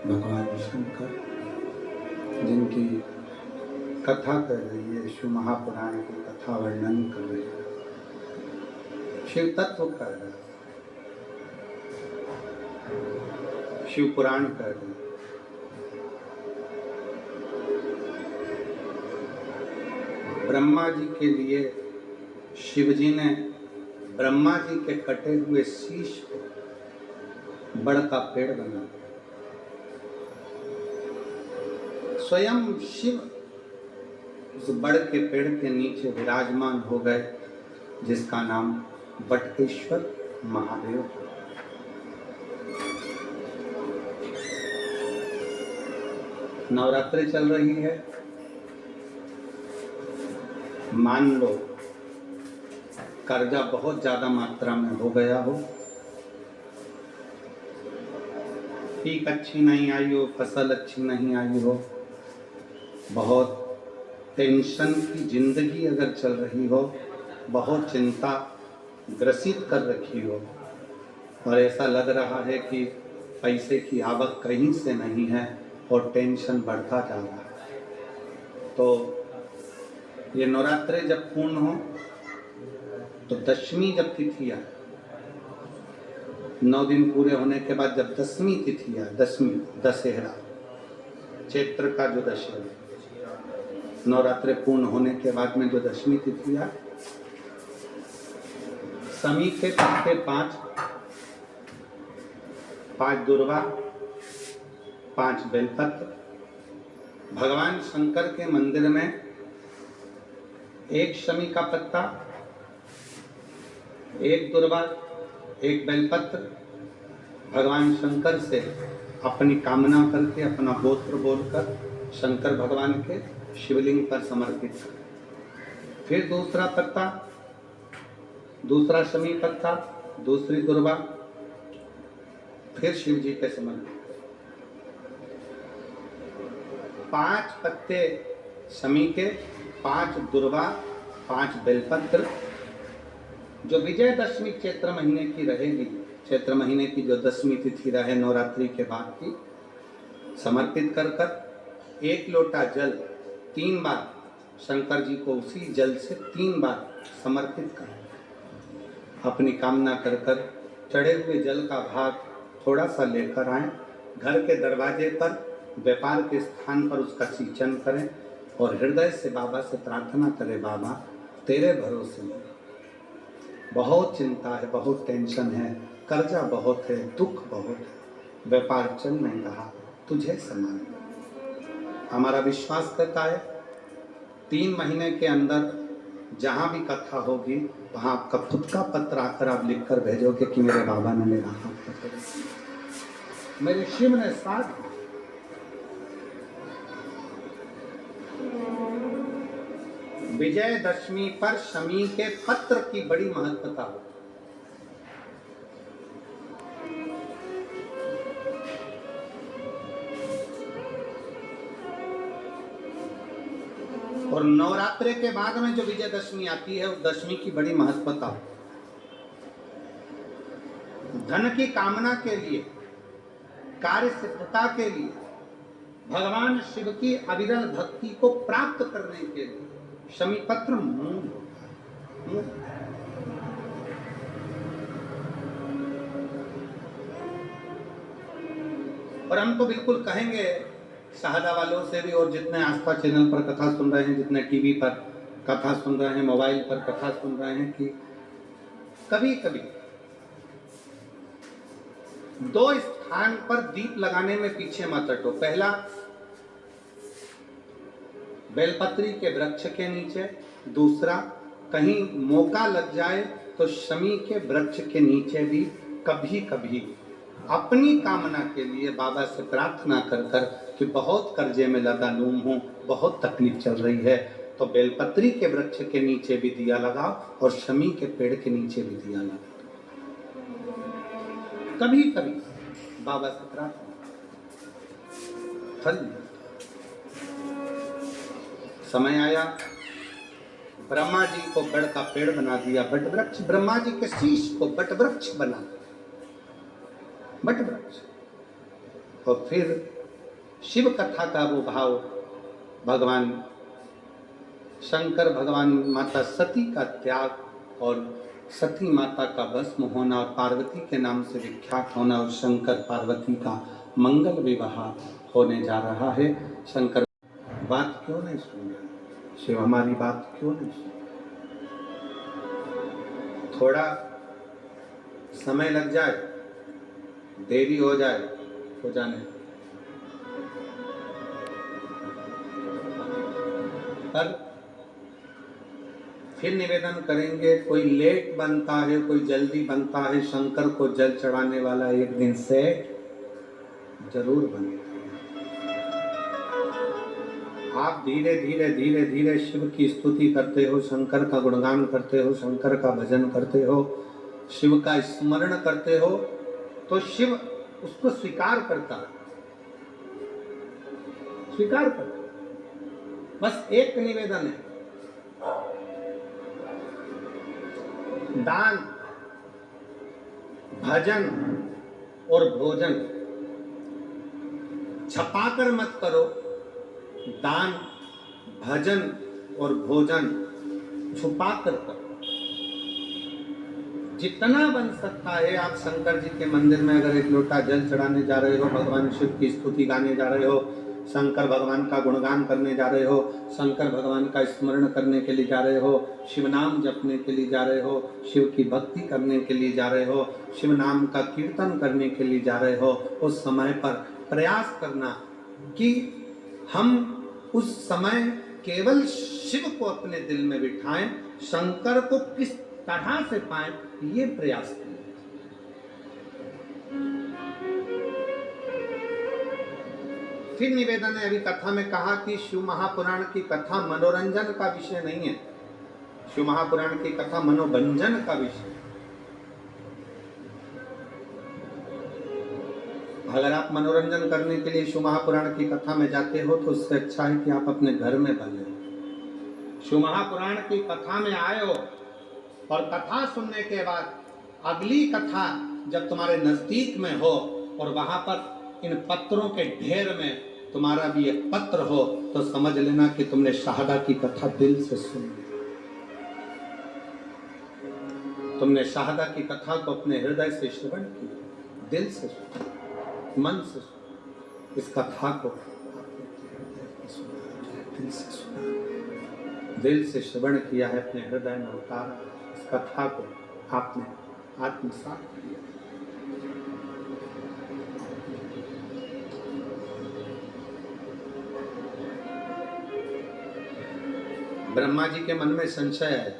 भगवान शंकर जिनकी कथा कर रही है, शिव महापुराण की कथा वर्णन कर रही है, शिव तत्व कर रहे हैं, शिव पुराण कर रहे हैं। ब्रह्मा जी के लिए शिव जी ने ब्रह्मा जी के कटे हुए शीश को बड़ का पेड़ बना दिया। स्वयं शिव उस बड़ के पेड़ के नीचे विराजमान हो गए, जिसका नाम बटकेश्वर महादेव। नवरात्रि चल रही है, मान लो कर्जा बहुत ज्यादा मात्रा में हो गया हो, पीक अच्छी नहीं आई हो, फसल अच्छी नहीं आई हो, बहुत टेंशन की जिंदगी अगर चल रही हो, बहुत चिंता ग्रसित कर रखी हो और ऐसा लग रहा है कि पैसे की आवक कहीं से नहीं है और टेंशन बढ़ता जा रहा है, तो ये नवरात्रे जब पूर्ण हो तो दशमी जब तिथि आए, 9 दिन पूरे होने के बाद जब दसवीं तिथि आए, दसवीं दशहरा, चैत्र का जो दशहरा, नवरात्रे पूर्ण होने के बाद में जो दशमी तिथि आए, समी के पत्ते 5 दुर्वा, 5 बेलपत्र, भगवान शंकर के मंदिर में 1 शमी का पत्ता, 1 दुर्वा, 1 बेलपत्र, भगवान शंकर से अपनी कामना करके, अपना गोत्र बोलकर शंकर भगवान के शिवलिंग पर समर्पित करें। फिर दूसरा पत्ता, दूसरा शमी पत्ता, दूसरी दुर्वा, फिर शिव जी के समर्पित। 5 पत्ते शमी के, 5 दुर्वा, 5 बेलपत्र, जो विजयदशमी चैत्र महीने की रहेगी, चैत्र महीने की जो दसवीं तिथि रहे नवरात्रि के बाद की, समर्पित कर 1 लोटा जल 3 बार शंकर जी को उसी जल से 3 बार समर्पित कर अपनी कामना कर चढ़े हुए जल का भाग थोड़ा सा लेकर आए, घर के दरवाजे पर, व्यापार के स्थान पर उसका सिंचन करें और हृदय से बाबा से प्रार्थना करें, बाबा तेरे भरोसे बहुत चिंता है, बहुत टेंशन है, कर्जा बहुत है, दुख बहुत है, व्यापार चल नहीं रहा, तुझे संभाल। हमारा विश्वास करता है 3 महीने के अंदर जहाँ भी कथा होगी वहाँ आपका खुद का पत्र आकर आप लिखकर भेजोगे कि मेरे बाबा ने मेरा हाथ पकड़ा, मेरे शिव ने साथ। विजयदशमी पर शमी के पत्र की बड़ी महत्वता होती और नवरात्रे के बाद में जो विजयदशमी आती है, उस दशमी की बड़ी महत्वता होती। धन की कामना के लिए, कार्य सिद्धता के लिए, भगवान शिव की अविरल भक्ति को प्राप्त करने के लिए शमी पत्र मूल होता है। और हम तो बिल्कुल कहेंगे शाहदा वालों से भी, और जितने आस्था चैनल पर कथा सुन रहे हैं, जितने टीवी पर कथा सुन रहे हैं, मोबाइल पर कथा सुन रहे हैं, कि कभी कभी 2 स्थान पर दीप लगाने में पीछे मत हटो। पहला, बेलपत्री के वृक्ष के नीचे, दूसरा कहीं मौका लग जाए तो शमी के वृक्ष के नीचे भी कभी कभी अपनी कामना के लिए बाबा से प्रार्थना कर कि बहुत कर्जे में लदालूम हूँ, बहुत तकलीफ चल रही है, तो बेलपत्री के वृक्ष के नीचे भी दिया लगाओ और शमी के पेड़ के नीचे भी दिया लगाओ। कभी कभी बाबा से प्रार्थना फल। समय आया, ब्रह्मा जी को बड़ का पेड़ बना दिया, बट वृक्ष, ब्रह्मा जी के शीश को बट वृक्ष बना, बट वृक्ष। और फिर शिव कथा का वो भाव, भगवान शंकर, भगवान माता सती का त्याग और सती माता का भस्म होना और पार्वती के नाम से विख्यात होना और शंकर पार्वती का मंगल विवाह होने जा रहा है। शंकर बात क्यों नहीं सुन रहे? शिव हमारी बात क्यों नहीं सुन? थोड़ा समय लग जाए, देरी हो जाए, हो जाने, पर फिर निवेदन करेंगे, कोई लेट बनता है, कोई जल्दी बनता है, शंकर को जल चढ़ाने वाला एक दिन से जरूर बने। आप धीरे धीरे धीरे धीरे शिव की स्तुति करते हो, शंकर का गुणगान करते हो, शंकर का भजन करते हो, शिव का स्मरण करते हो, तो शिव उसको स्वीकार करता है, स्वीकार करता है। बस एक निवेदन है, दान, भजन और भोजन छपाकर मत करो, दान, भजन और भोजन छुपाकर करो। जितना बन सकता है, आप शंकर जी के मंदिर में अगर एक लोटा जल चढ़ाने जा रहे हो, भगवान शिव की स्तुति गाने जा रहे हो, शंकर भगवान का गुणगान करने जा रहे हो, शंकर भगवान का स्मरण करने के लिए जा रहे हो, शिव नाम जपने के लिए जा रहे हो, शिव की भक्ति करने के लिए जा रहे हो, शिव नाम का कीर्तन करने के लिए जा रहे हो, उस समय पर प्रयास करना कि हम उस समय केवल शिव को अपने दिल में बिठाएं, शंकर को किस तरह से पाएं, ये प्रयास करें। फिर निवेदन है, अभी कथा में कहा कि शिव महापुराण की कथा मनोरंजन का विषय नहीं है, शिव महापुराण की कथा मनोरंजन का विषय। अगर आप मनोरंजन करने के लिए शिव महापुराण की कथा में जाते हो तो उससे अच्छा है कि आप अपने घर में बने। शिव महापुराण की कथा में आए हो और कथा सुनने के बाद अगली कथा जब तुम्हारे नजदीक में हो और वहां पर इन पत्रों के ढेर में तुम्हारा भी एक पत्र हो, तो समझ लेना कि तुमने शाहदा की कथा दिल से सुनी, तुमने शाहदा की कथा को अपने हृदय से श्रवण किया, दिल से सुना, मन से सुना। इस कथा को दिल से सुना, दिल से श्रवण किया है, अपने हृदय में उतारा, इस कथा को आपने आत्मसात किया। ब्रह्मा जी के मन में संशय है,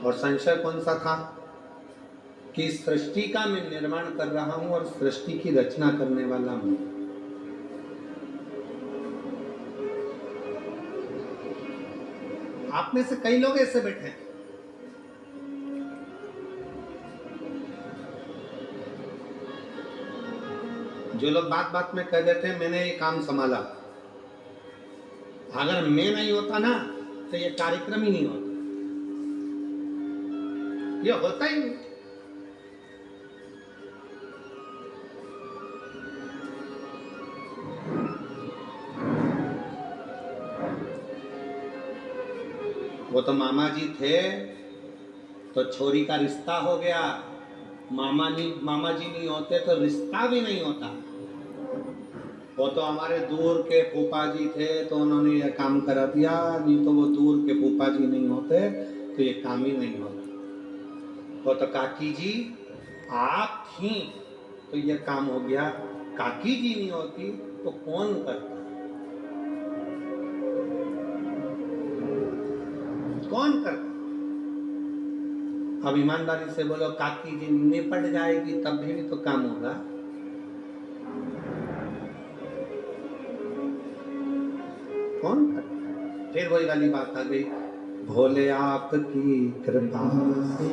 और संशय कौन सा था कि सृष्टि का मैं निर्माण कर रहा हूं और सृष्टि की रचना करने वाला हूं। आप में से कई लोग ऐसे बैठे हैं, जो लोग बात बात में कह देते हैं मैंने ये काम संभाला, अगर मैं नहीं होता ना तो ये कार्यक्रम ही नहीं होता, ये होता ही नहीं। वो तो मामा जी थे तो छोरी का रिश्ता हो गया, मामा जी नहीं होते तो रिश्ता भी नहीं होता। वो तो हमारे दूर के फूफा जी थे तो उन्होंने ये काम करा दिया, नहीं तो वो दूर के फूफा जी नहीं होते तो ये काम ही नहीं होता। वो तो काकी जी आप थी तो ये काम हो गया, काकी जी नहीं होती तो कौन करता, कौन करता? अब ईमानदारी से बोलो, काकी जी निपट जाएगी तब भी तो काम होगा। कौन करता? फिर वही वाली बात आ गई, भोले आपकी कृपा से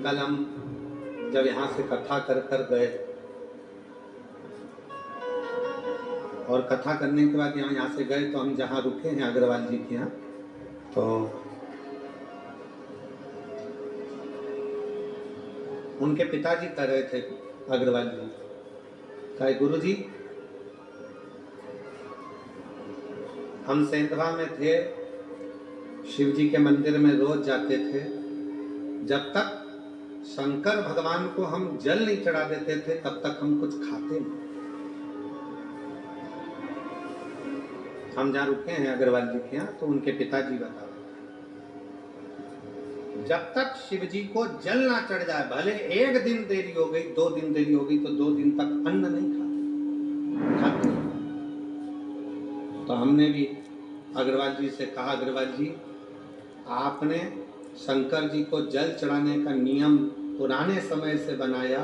कल हम जब यहाँ से कथा कर कर गए और कथा करने के बाद यहाँ से गए तो हम जहाँ रुके हैं अग्रवाल जी के यहाँ, तो उनके पिताजी कह रहे थे अग्रवाल जी, कहे गुरु जी हम सेंधवा में थे, शिव जी के मंदिर में रोज जाते थे, जब तक शंकर भगवान को हम जल नहीं चढ़ा देते थे तब तक हम कुछ खाते नहीं। हम जहाँ रुके हैं अग्रवाल जी के यहाँ, तो उनके पिताजी बता रहे थे जब तक शिव जी को जल ना चढ़ जाए, भले एक दिन देरी हो गई, 2 दिन देरी हो गई, तो 2 दिन तक अन्न नहीं खाते। तो हमने भी अग्रवाल जी से कहा, अग्रवाल जी आपने शंकर जी को जल चढ़ाने का नियम पुराने समय से बनाया,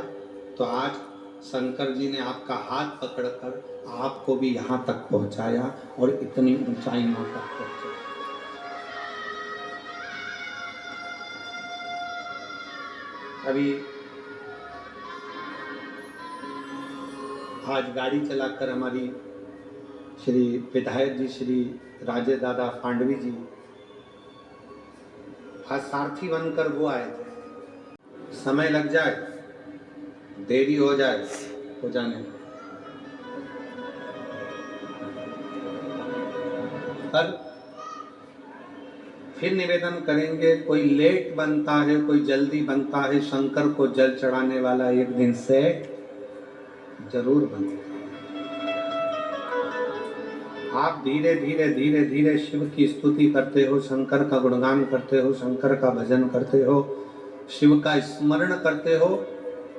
तो आज शंकर जी ने आपका हाथ पकड़कर आपको भी यहाँ तक पहुँचाया और इतनी ऊंचाइयों तक पहुँचाया। अभी आज गाड़ी चलाकर हमारी श्री विधायक जी श्री राजे दादा पांडवी जी आज सारथी बनकर वो आए थे। समय लग जाए, देरी हो जाए हो जाने, पर फिर निवेदन करेंगे, कोई लेट बनता है कोई जल्दी बनता है, शंकर को जल चढ़ाने वाला एक दिन सेठ जरूर बनता है। आप धीरे धीरे धीरे धीरे शिव की स्तुति करते हो, शंकर का गुणगान करते हो, शंकर का भजन करते हो, शिव का स्मरण करते हो,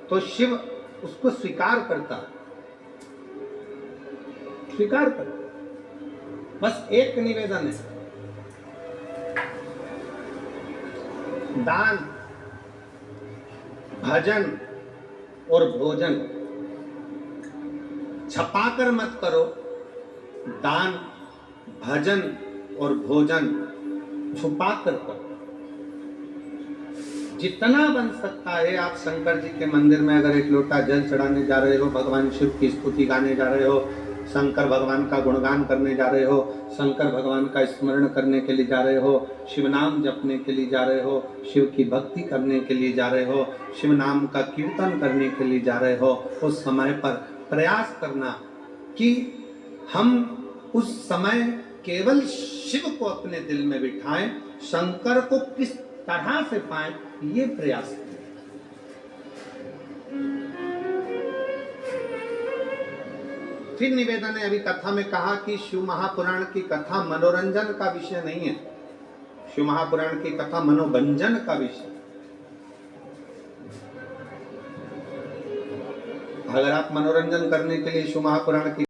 तो शिव उसको स्वीकार करता है, स्वीकार कर। बस एक निवेदन है, दान भजन और भोजन छपाकर मत करो, दान भजन और भोजन छुपाकर करो। जितना बन सकता है आप शंकर जी के मंदिर में अगर 1 लोटा जल चढ़ाने जा रहे हो, भगवान शिव की स्तुति गाने जा रहे हो, शंकर भगवान का गुणगान करने जा रहे हो, शंकर भगवान का स्मरण करने के लिए जा रहे हो, शिव नाम जपने के लिए जा रहे हो, शिव की भक्ति करने के लिए जा रहे हो, शिव नाम का कीर्तन करने के लिए जा रहे हो, उस समय पर प्रयास करना कि हम उस समय केवल शिव को अपने दिल में बिठाएं, शंकर को किस तरह से पाएं, ये प्रयास करें। फिर निवेदन है, अभी कथा में कहा कि शिव महापुराण की कथा मनोरंजन का विषय नहीं है, शिव महापुराण की कथा मनोभंजन का विषय। अगर आप मनोरंजन करने के लिए शिव महापुराण की